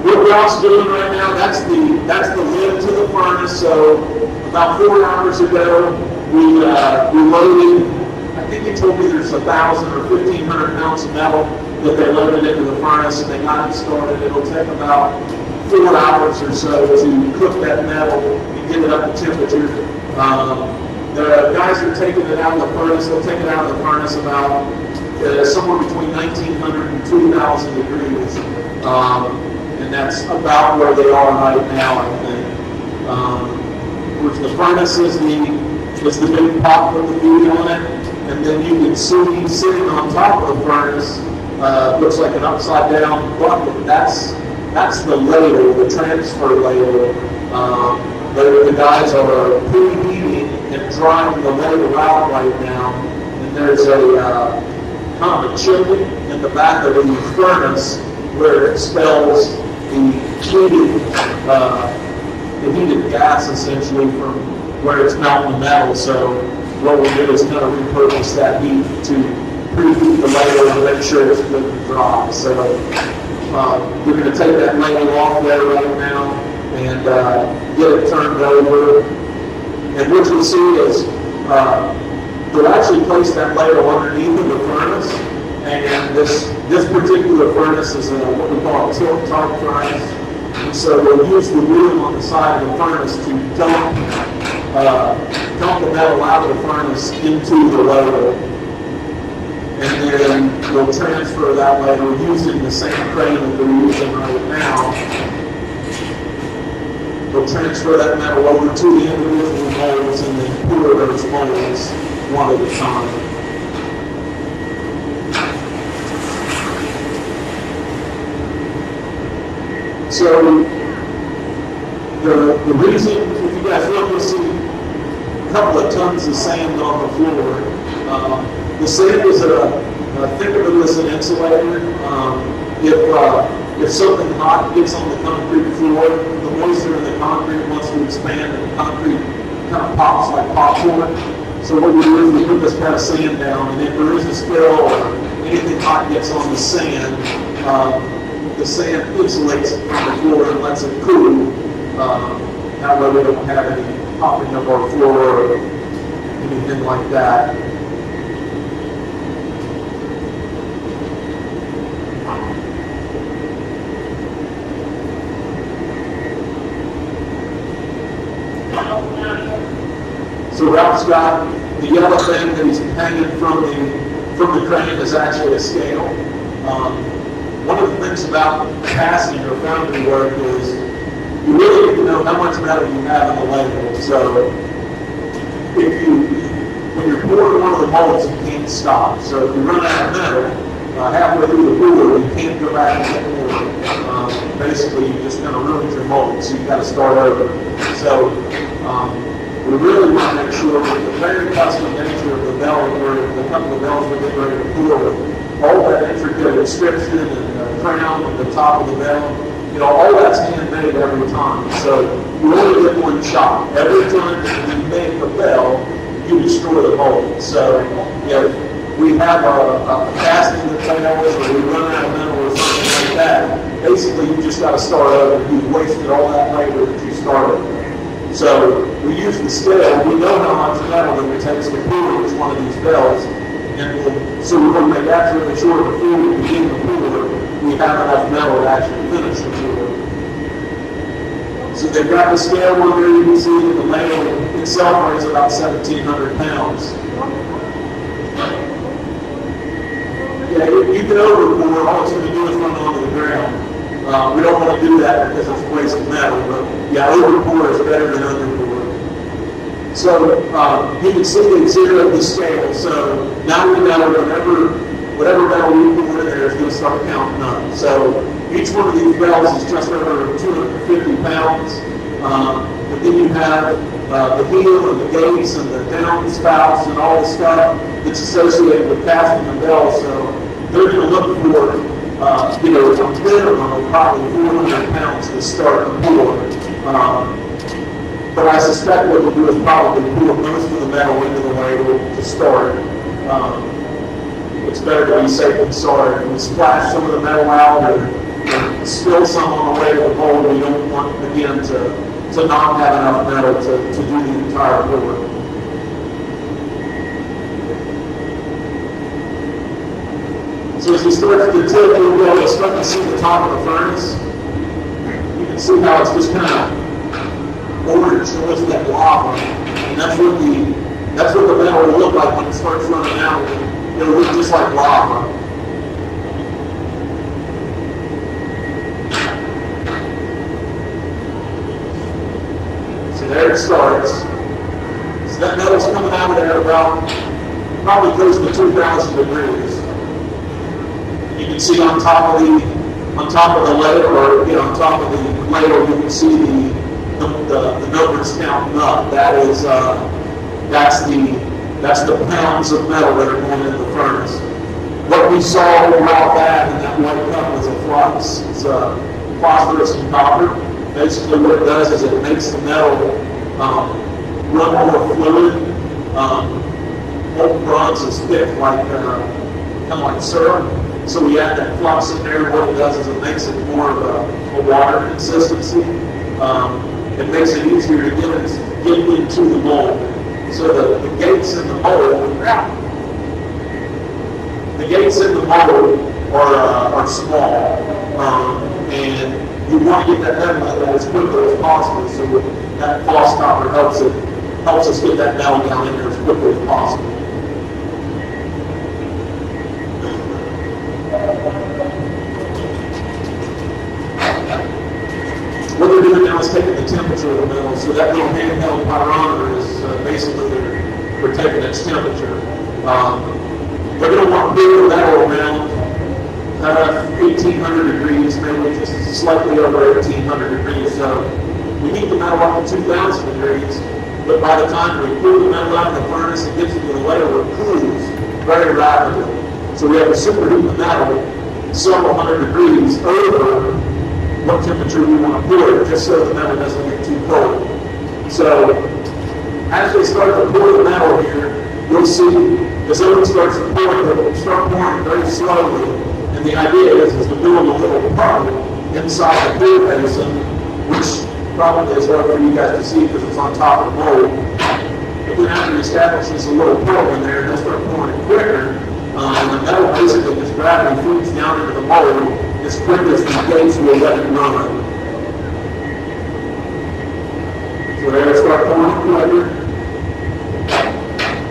what we're also doing right now, that's the lid to the furnace. So about 4 hours ago, we loaded, I think he told me there's 1,000 or 1,500 pounds of metal that they loaded into the furnace, and they got it started. It'll take about 4 hours or so to cook that metal and get it up to temperature. The guys are taking it out of the furnace. They'll take it out of the furnace about somewhere between 1,900 and 2,000 degrees. And that's about where they are right now, I think. Which the furnace is the big pot with the food on it, and then you can see sitting on top of the furnace, looks like an upside down bucket. That's the ladle, the transfer ladle. The guys are preheating and drying the ladle out right now, and there's a kind of a chimney in the back of the furnace where it expels the heated gas essentially from where it's melting the metal. So what we'll do is kind of repurpose that heat to preheat the ladle and make sure it's good and dry. So we're going to take that ladle off there right now and get it turned over. And what you'll see is we'll actually place that ladle underneath of the furnace. And this particular furnace is what we call a tilt type furnace. And so we'll use the wheel on the side of the furnace to dump the metal out of the furnace into the ladle. And then we'll transfer that ladle using the same crane that we're using right now. We'll transfer that metal over to the individual molds and then pour those molds one at a time. So the reason, if you guys look, you'll see a couple of tons of sand on the floor. The sand is think of it as an insulator. If something hot gets on the concrete floor, the moisture in the concrete wants to expand, and the concrete kind of pops like popcorn. So what we do is we put this kind of sand down, and if there is a spill or anything hot gets on the sand insulates it from the floor and lets it cool. That way we don't have any popping of our floor or anything like that. So Ralph's got the yellow thing that he's hanging from the crane is actually a scale. One of the things about casting or foundry work is you really need to know how much metal you have in the ladle. So when you're pouring one of the molds, you can't stop. So if you run out of metal halfway through the pour, you can't go back and get more. Basically, you just kind of ruined your mold, so you've got to start over. So we really want to make sure that the very custom nature of the bell, or the couple of bells we're getting ready to pour, all that intricate inscription and the crown at the top of the bell, all that's handmade every time. So you only get one shot. Every time that you make the bell, you destroy the mold. So we have a casting that fails, or we run out of metal or something like that. Basically, you just got to start over. You've wasted all that labor that you started. So we use the scale. We know how much metal it takes to pour each one of these bells. So when they actually mature before we begin the pour, we have enough metal to actually finish the pour. So they've got the scale on there. You can see that the ladle itself weighs about 1,700 pounds. Yeah, you can overpour. All it's going to do is run onto the ground. We don't want to do that because it's a waste of metal, but yeah, overpour is better than underpour. So you can see the exterior of the scale. So now we know whatever metal we pour in there is going to start counting up. So each one of these bells is just over 250 pounds. But then you have the heel and the gates and the downspouts and all the stuff that's associated with casting the bell. So they're going to look for a minimum of probably 400 pounds to start the pour. But I suspect what we'll do is probably pour most of the metal into the ladle to start. It's better to be safe than sorry. If we splash some of the metal out, or spill some on the way to the mold, we don't want, again, to not have enough metal to do the entire pour. So as you start to tip, you'll start to see the top of the furnace. You can see how it's just kind of orange, almost like lava, and that's what the metal will look like when it starts running out. It'll look just like lava. So there it starts. So that metal's coming out of there about probably close to 2,000 degrees. You can see on top of the ladle, or on top of the ladle, you can see the numbers counting up. That's the pounds of metal that are going into the furnace. What we saw raw back in that white cup was a flux. It's phosphorus and copper. Basically, what it does is it makes the metal run more fluid. Molten bronze is thick, kind of like syrup. So we add that flux in there. What it does is it makes it more of a water consistency. It makes it easier to get into the mold. So the gates in the mold, are small, and you want to get that metal out as quickly as possible. So that floss copper helps us get that metal down in there as quickly as possible. What they're doing now is taking the temperature of the metal, so that little handheld pyrometer is basically they're taking its temperature. They're going to want bigger metal around 1,800 degrees, maybe just slightly over 1,800 degrees. So we heat the metal up to 2,000 degrees, but by the time we pull the metal out of the furnace and gets into the ladle, it cools very rapidly. So we have to superheat the metal several hundred degrees over what temperature we want to pour it, just so the metal doesn't get too cold. So as they start to pour the metal here, you'll see as everyone starts to pour it, they'll start pouring very slowly. And the idea is to build a little pump inside the pour basin, which probably is hard for you guys to see because it's on top of the mold. But then after it establishes a little pump in there, they'll start pouring it quicker. And the metal basically just gravity feeds down into the mold as quick as the gates will let it run. So they'll start pouring it quicker.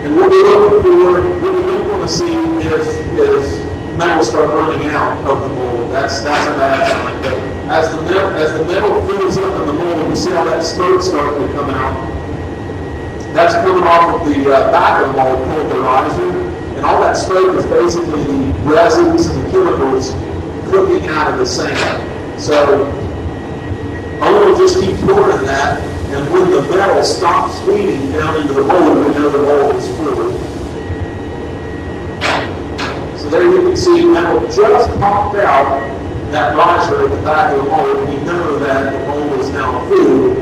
And what we don't want to see is metal start running out of the mold. That's a bad sign. But as the metal fills up in the mold, you see how that smoke starts to come out. That's coming off of the back of the mold called the riser. And all that smoke is basically the resins and the chemicals cooking out of the sand. So I want to just keep pouring that, and when the metal stops feeding down into the mold, we know the mold is full. So there you can see metal just popped out that riser at the back of the mold, and we know that the mold is now full.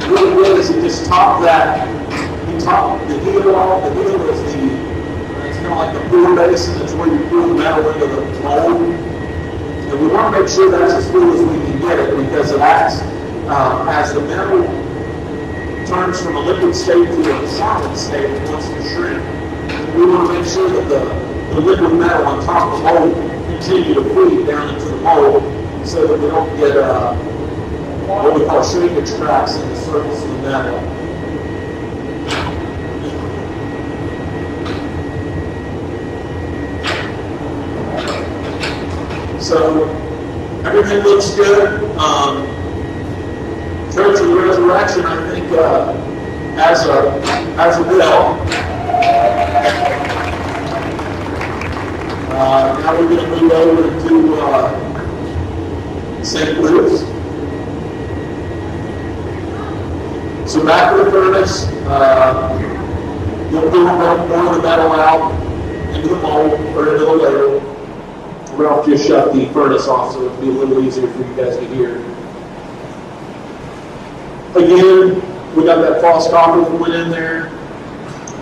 And what he did is he just topped that. He topped the heel off. The heel is it's kind of like the pour basin. It's where you pour the metal into the mold. And we want to make sure that's as full as we can get it, because it acts as the metal turns from a liquid state to a solid state, it wants to shrink. We want to make sure that the liquid metal on top of the mold continue to feed down into the mold so that we don't get what we call shrinkage cracks in the surface of the metal. So everything looks good. Church of the Resurrection, I think, as a bell. Now we're going to move over to St. Luke's. So back to the furnace, you'll pour the metal out into the mold or into the ladle. Ralph just shut the furnace off so it'll be a little easier for you guys to hear. Again, we got that false copper that went in there, a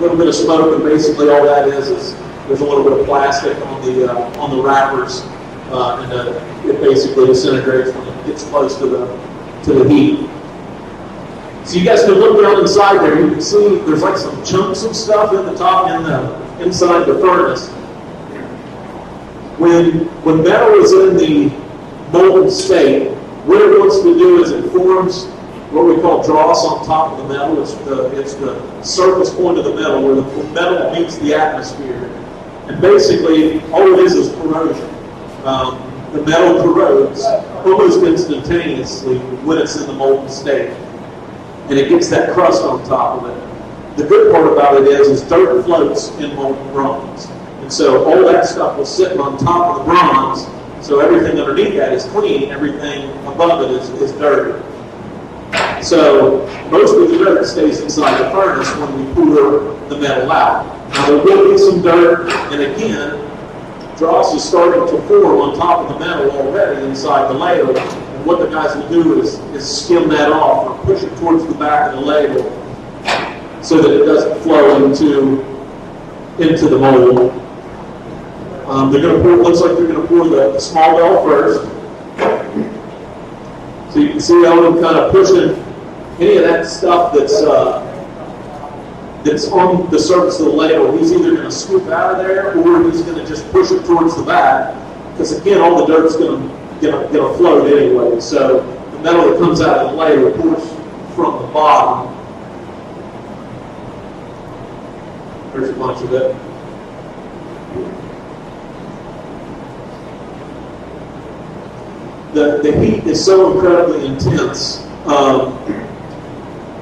little bit of smoke, and basically all that is there's a little bit of plastic on the wrappers and it basically disintegrates when it gets close to the heat. So you guys can look down inside there. You can see there's like some chunks of stuff in the top, inside the furnace. When metal is in the molten state, what it wants to do is it forms what we call dross on top of the metal. It's the surface point of the metal where the metal meets the atmosphere. And basically, all it is corrosion. The metal corrodes almost instantaneously when it's in the molten state. And it gets that crust on top of it. The good part about it is dirt floats in molten bronze. And so all that stuff was sitting on top of the bronze, so everything underneath that is clean, everything above it is dirty. So most of the dirt stays inside the furnace when we pour the metal out. Now there will be some dirt, and again, dross is starting to form on top of the metal already inside the ladle. And what the guys will do is skim that off or push it towards the back of the ladle so that it doesn't flow into the mold. They're going to pour. Looks like they're going to pour the small bell first. So you can see Eldon kind of pushing any of that stuff that's on the surface of the ladle. He's either going to scoop out of there or he's going to just push it towards the back, because again, all the dirt's going to float anyway. So the metal that comes out of the ladle pours from the bottom. There's a bunch of it. The heat is so incredibly intense.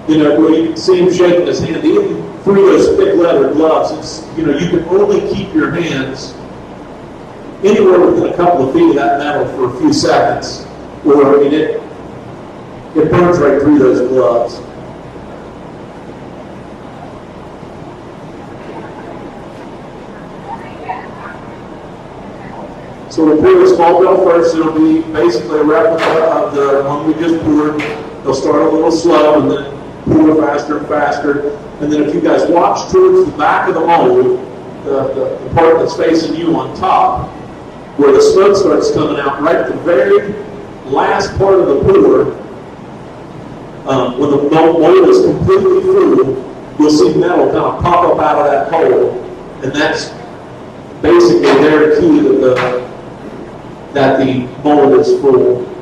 Where you can see him shaking his hand, even through those thick leather gloves. You can only keep your hands anywhere within a couple of feet of that metal for a few seconds, or it burns right through those gloves. So we'll pour the small bell first. It'll be basically a replica of the one we just poured. They'll start a little slow and then pour faster and faster. And then if you guys watch towards the back of the mold, the part that's facing you on top, where the smoke starts coming out right at the very last part of the pour, when the mold is completely full, you'll see metal kind of pop up out of that hole. And that's basically their key that the mold is full.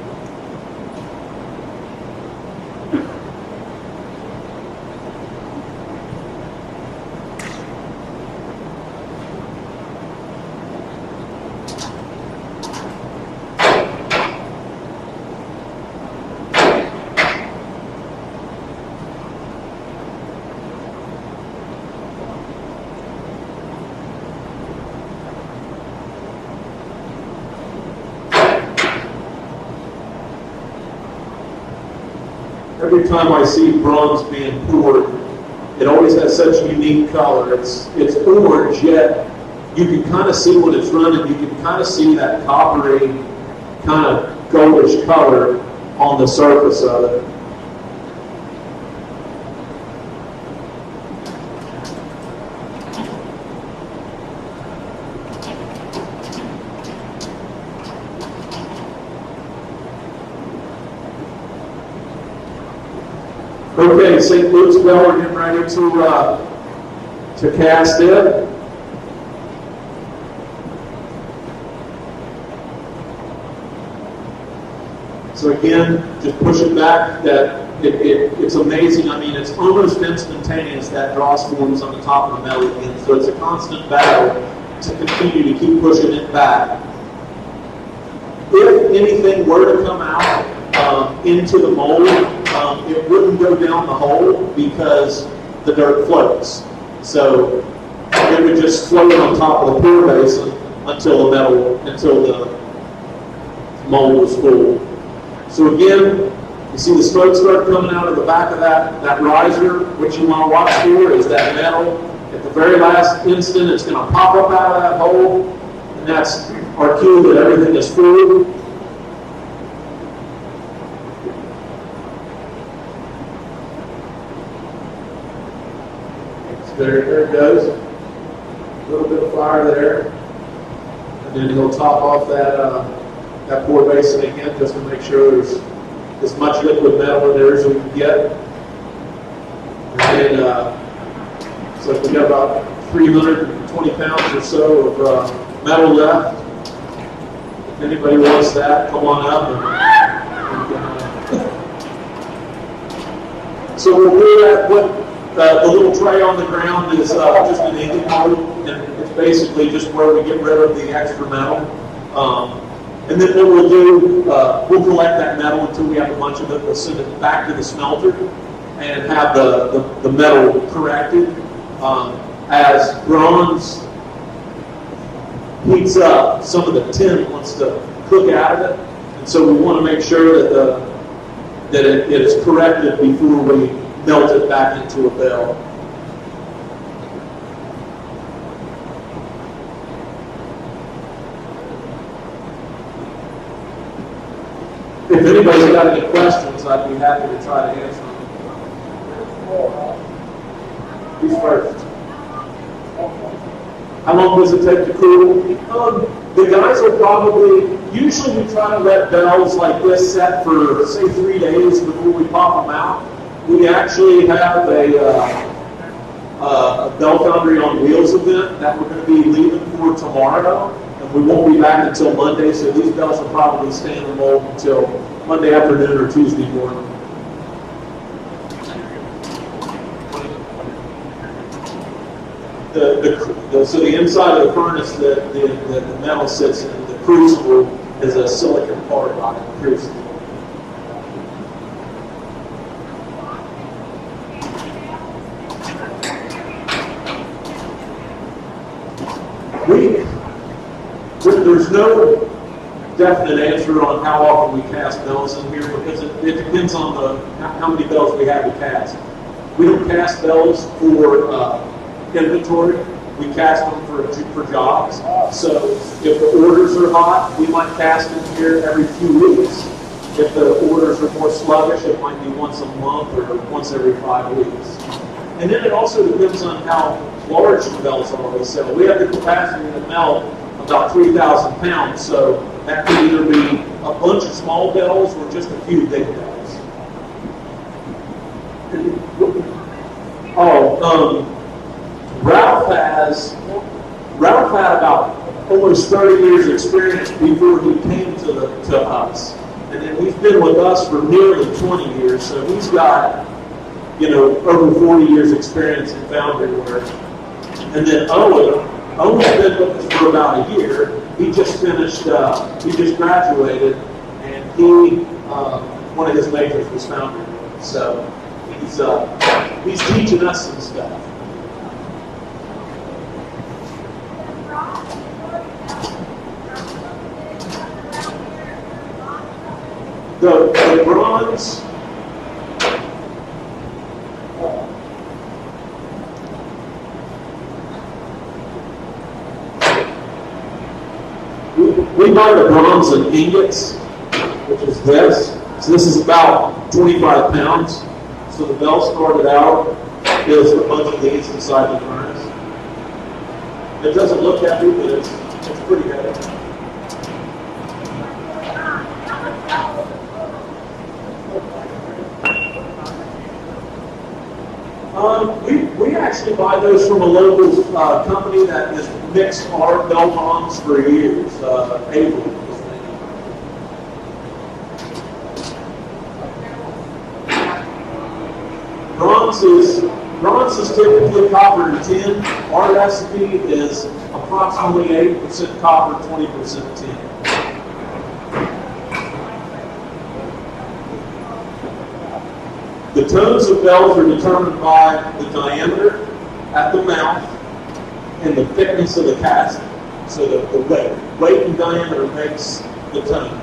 Every time I see bronze being poured, it always has such a unique color. It's orange, yet you can kind of see when it's running, you can kind of see that coppery, kind of goldish color on the surface of it. Okay, St. Luke's bell, we're getting ready to cast it. So again, just push it back. It's amazing. I mean, it's almost instantaneous that dross forms on the top of the metal again. So it's a constant battle to continue to keep pushing it back. If anything were to come out into the mold, it wouldn't go down the hole because the dirt floats. So it would just float on top of the pour basin until the mold was full. So again, you see the smoke start coming out of the back of that riser. What you want to watch for is that metal. At the very last instant, it's going to pop up out of that hole, and that's our cue that everything is full. There it goes. A little bit of fire there. And then he'll top off that pour basin again just to make sure there's as much liquid metal in there as we can get. And then, so we got about 320 pounds or so of metal left. If anybody wants that, come on up. So we'll do that. Put the little tray on the ground is just an ingot mold, and it's basically just where we get rid of the extra metal. And then what we'll do, we'll collect that metal until we have a bunch of it. We'll send it back to the smelter and have the metal corrected. As bronze heats up, some of the tin wants to cook out of it, and so we want to make sure that it is corrected before we melt it back into a bell. If anybody's got any questions, I'd be happy to try to answer them. Who's first? How long does it take to cool? The guys will probably, usually we try to let bells like this set for, say, 3 days before we pop them out. We actually have a Bell Foundry on Wheels event that we're going to be leaving for tomorrow. We won't be back until Monday, so these bells will probably stay in the mold until Monday afternoon or Tuesday morning. So the inside of the furnace that the metal sits in, the crucible, is a silicon part on the crucible. There's no definite answer on how often we cast bells in here because it depends on how many bells we have to cast. We don't cast bells for inventory. We cast them for jobs. So if the orders are hot, we might cast in here every few weeks. If the orders are more sluggish, it might be once a month or once every 5 weeks. And then it also depends on how large the bells are we sell. We have the capacity to melt about 3,000 pounds, so that could either be a bunch of small bells or just a few big bells. Ralph had about almost 30 years experience before he came to us. And then he's been with us for nearly 20 years, so he's got, over 40 years experience in foundry work. And then Owen's been with us for about a year. He just finished, he just graduated, and one of his majors was foundry work. So he's teaching us some stuff. The bronze, we buy the bronze in ingots, which is this. So this is about 25 pounds. So the bell started out is a bunch of these inside the furnace. It doesn't look heavy, but it's pretty heavy. We actually buy those from a local company that has mixed our bell bonds for years. Avery is the name. Bronze is typically copper and tin. Our recipe is approximately 80% copper, 20% tin. The tones of bells are determined by the diameter at the mouth and the thickness of the casting. So the weight and diameter makes the tone.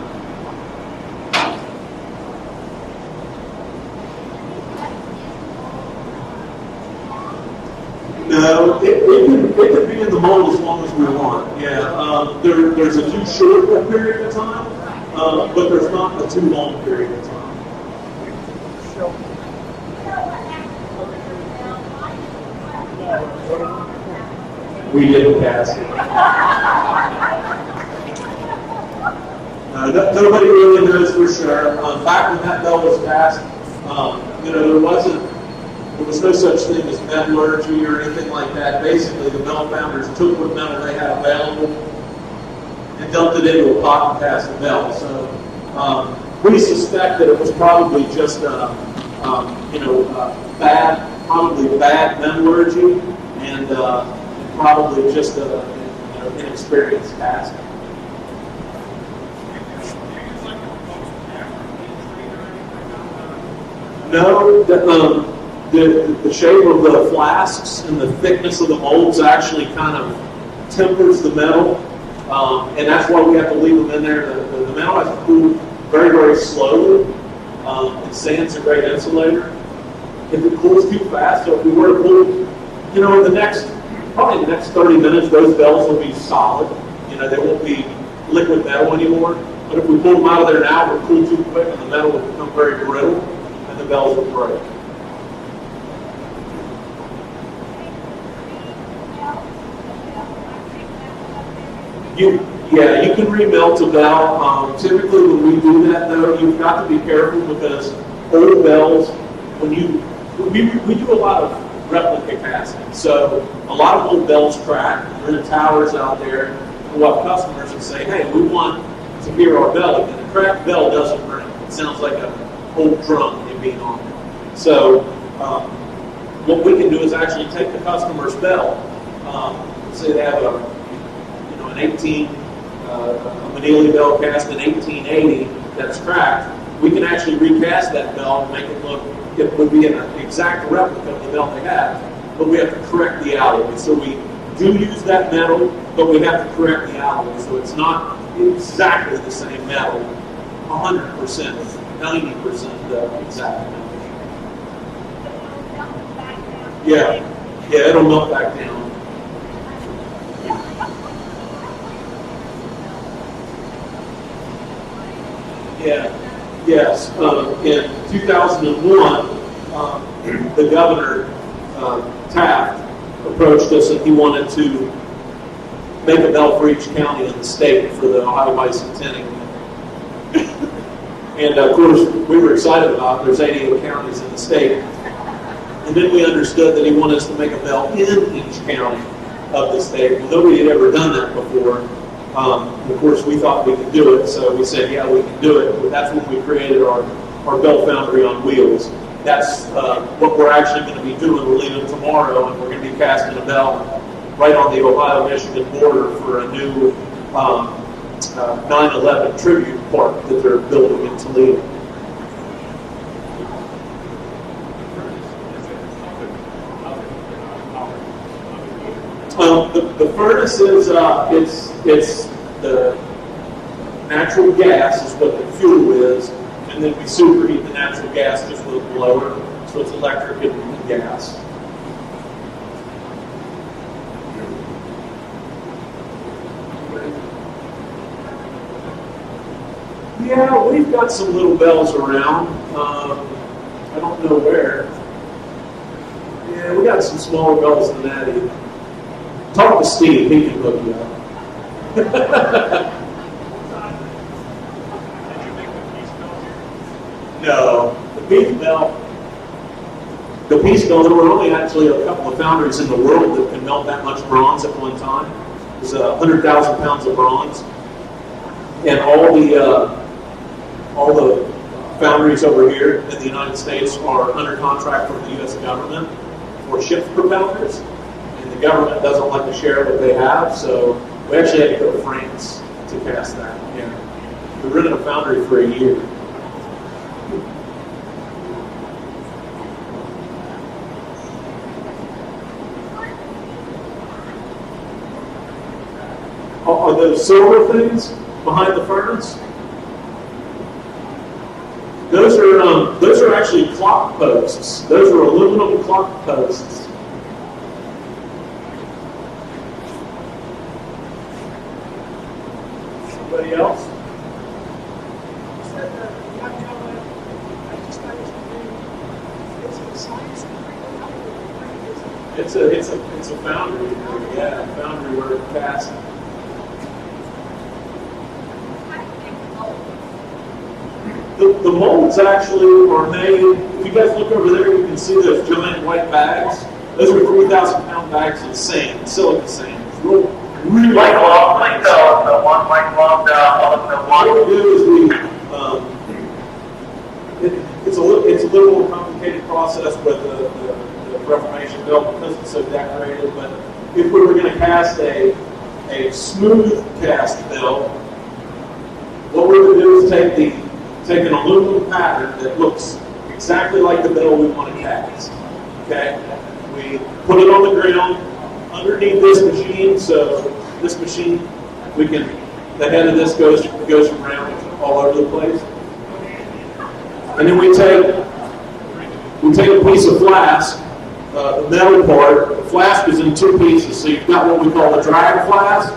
No, it can be in the mold as long as we want. Yeah, there's a too short a period of time, but there's not a too long period of time. We didn't cast it. Nobody really knows for sure. Back when that bell was cast, there was no such thing as metallurgy or anything like that. Basically, the bell founders took what metal they had available and dumped it into a pot and cast the bell. So we suspect that it was probably just bad metallurgy and probably just inexperienced casting. No, the shape of the flasks and the thickness of the molds actually kind of tempers the metal, and that's why we have to leave them in there. The metal has to cool very, very slowly. And sand's a great insulator. If it cools too fast, so if we were to cool, in the next 30 minutes, those bells will be solid. They won't be liquid metal anymore. But if we pull them out of there now, we'll cool too quick, and the metal will become very brittle, and the bells will break. You can remelt a bell. Typically, when we do that, though, you've got to be careful because old bells, we do a lot of replica casting. So a lot of old bells crack. We're in towers out there. We'll have customers that say, "Hey, we want to hear our bell." And a cracked bell doesn't ring. It sounds like an old drum being on it. So what we can do is actually take the customer's bell. Say they have an 18, a Manili bell cast in 1880 that's cracked. We can actually recast that bell and make it look, it would be an exact replica of the bell they have, but we have to correct the alloy. So we do use that metal, but we have to correct the alloy. So it's not exactly the same metal, 100%, 90% exact metal. Yeah, it'll melt back down. Yes. In 2001, the governor, Taft, approached us and he wanted to make a bell for each county in the state for the Ohio Bicentennial. And of course, we were excited about it. There's 88 counties in the state. And then we understood that he wanted us to make a bell in each county of the state. Well, nobody had ever done that before. Of course, we thought we could do it, so we said, yeah, we can do it. But that's when we created our Bell Foundry on wheels. That's what we're actually going to be doing. We're leaving tomorrow, and we're going to be casting a bell right on the Ohio-Michigan border for a new 9/11 tribute park that they're building in Toledo. The furnace is it's the natural gas is what the fuel is, and then we superheat the natural gas just with a blower, so it's electric and gas. Yeah, we've got some little bells around. I don't know where. Yeah, we got some smaller bells than that even. Talk to Steve, he can hook you up. No, the piece bell, there were only actually a couple of foundries in the world that can melt that much bronze at one time. It was 100,000 pounds of bronze. And all the foundries over here in the United States are under contract from the U.S. government for ship propellers. The government doesn't like to share what they have, so we actually had to go to France to cast that. Yeah. We rented a foundry for a year. Are those silver things behind the furnace? Those are actually clock posts. Those are aluminum clock posts. Anybody else? It's a foundry. Yeah, a foundry where it's cast. the molds actually are made, if you guys look over there, you can see those giant white bags. Those are 3,000-pound bags of sand, silica sand. It's really like glove, like the one, like glove, the one. What we do is it's a little more complicated process with the Reformation Bell because it's so decorated. But if we were going to cast a smooth cast bell, what we would do is take an aluminum pattern that looks exactly like the bell we want to cast. Okay, we put it on the ground underneath this machine. So this machine, the head of this goes around all over the place. And then we take a piece of flask, the metal part. The flask is in two pieces. So you've got what we call the drag flask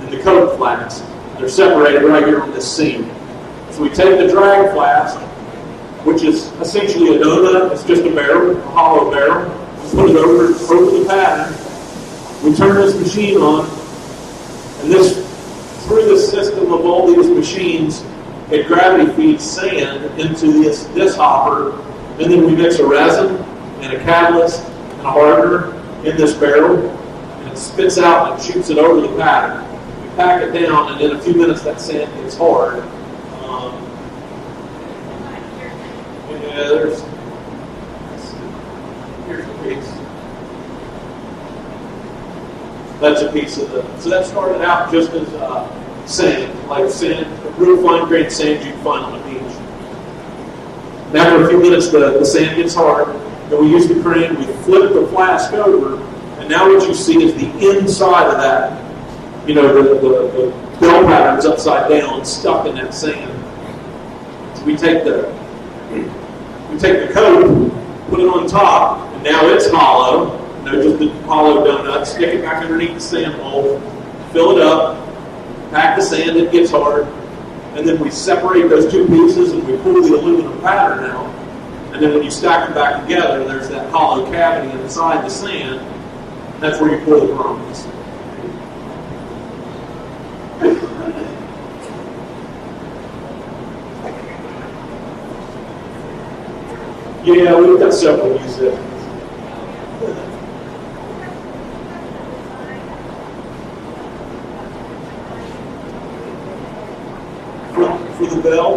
and the coat flask. They're separated right here on this seam. So we take the drag flask, which is essentially a donut. It's just a barrel, a hollow barrel. We put it over the pattern. We turn this machine on, and through the system of all these machines, it gravity feeds sand into this hopper, and then we mix a resin and a catalyst and a hardener in this barrel, and it spits out and shoots it over the pattern. We pack it down, and in a few minutes that sand gets hard. Here's a piece. That's a piece of so that started out just as sand, like sand, real fine grained sand you'd find on a beach. And after a few minutes, the sand gets hard, and we use the crane, we flip the flask over, and now what you see is the inside of that, the bell pattern's upside down, stuck in that sand. So we take the coat, put it on top, and now it's hollow. Just the hollow donut, stick it back underneath the sand mold, fill it up, pack the sand, it gets hard, and then we separate those two pieces and we pull the aluminum pattern out, and then when you stack them back together, there's that hollow cavity inside the sand, and that's where you pour the bronze. Yeah, we've got several uses. For the bell,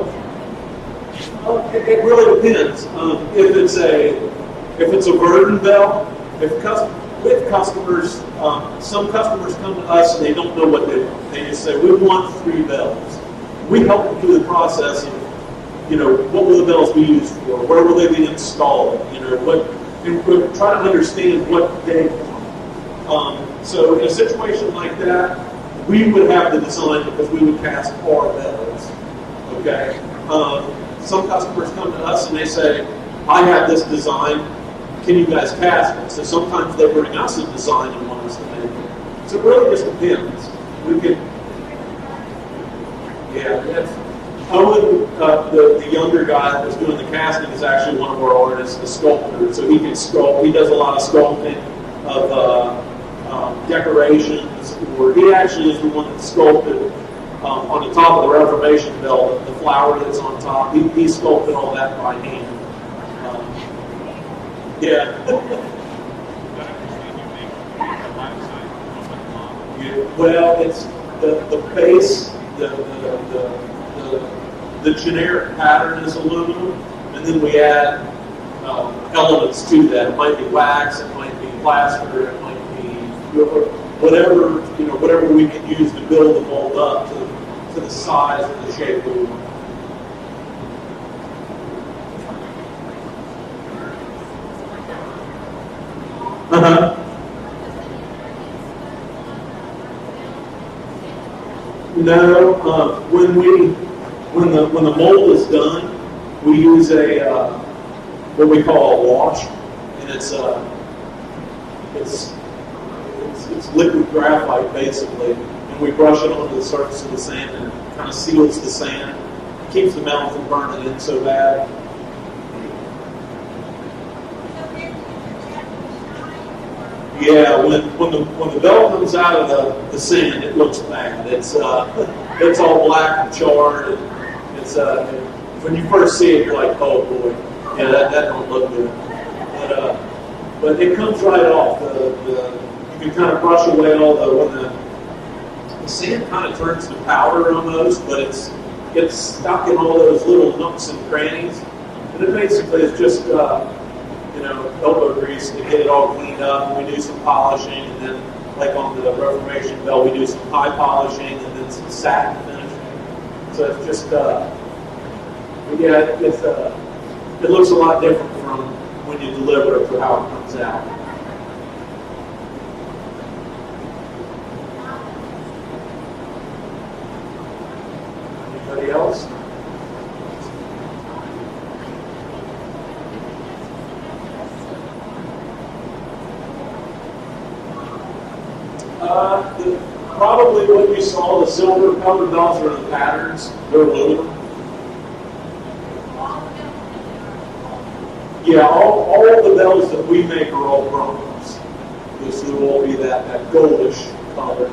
it really depends. If it's a VERDIN bell, with customers, some customers come to us and they don't know what they want. They just say, we want 3 bells. We help them through the process of, what will the bells be used for? Where will they be installed? And we try to understand what they want. So in a situation like that, we would have the design because we would cast our bells. Okay. Some customers come to us and they say, I have this design, can you guys cast it? So sometimes they bring us a design and want us to make it. So it really just depends. We can, Owen, the younger guy that was doing the casting, is actually one of our artists, the sculptor. So he can sculpt, he does a lot of sculpting of decorations, or he actually is the one that sculpted on the top of the Reformation Bell, the flower that's on top. He sculpted all that by hand. Well, it's the base, the generic pattern is aluminum, and then we add elements to that. It might be wax, it might be plaster, it might be whatever we can use to build the mold up to the size and the shape we want. No, when the mold is done, we use what we call a wash, and it's liquid graphite basically, and we brush it onto the surface of the sand, and it kind of seals the sand, keeps the metal from burning in so bad. Yeah, when the bell comes out of the sand, it looks bad. It's all black and charred. And it's when you first see it, you're like, oh boy, yeah, that don't look good. But it comes right off. You can kind of brush away all when the sand kind of turns to powder almost, but it's stuck in all those little nooks and crannies. And it basically is just elbow grease to get it all cleaned up. We do some polishing, and then like on the Reformation Bell, we do some high polishing and then some satin finishing. So it's just it looks a lot different from when you deliver it to how it comes out. Anybody else? Probably what you saw, the silver colored bells are the patterns. They're aluminum. Yeah, all the bells that we make are all bronze. This will all be that goldish color.